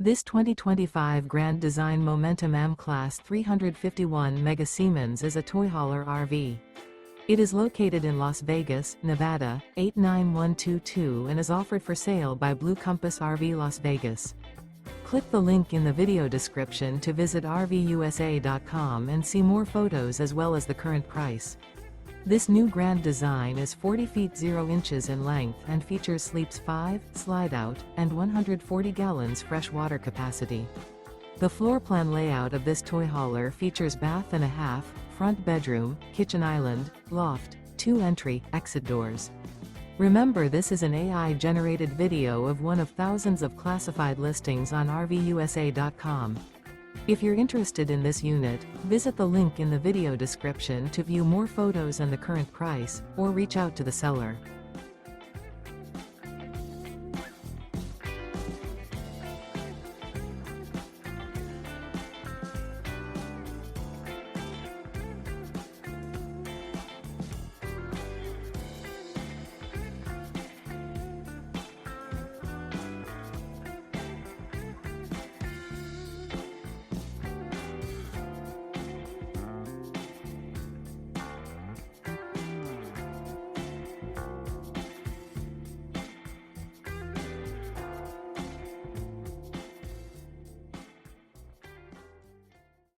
This 2025 Grand Design Momentum M Class 351 Mega Siemens is a toy hauler RV. It is located in Las Vegas, Nevada, 89122 and is offered for sale by Blue Compass RV Las Vegas. Click the link in the video description to visit RVUSA.com and see more photos as well as the current price. This new grand design is 40 feet 0 inches in length and features sleeps 5, slide-out, and 140 gallons fresh water capacity. The floor plan layout of this toy hauler features bath and a half, front bedroom, kitchen island, loft, 2 entry, exit doors. Remember, this is an AI-generated video of one of thousands of classified listings on RVUSA.com. If you're interested in this unit, visit the link in the video description to view more photos and the current price, or reach out to the seller.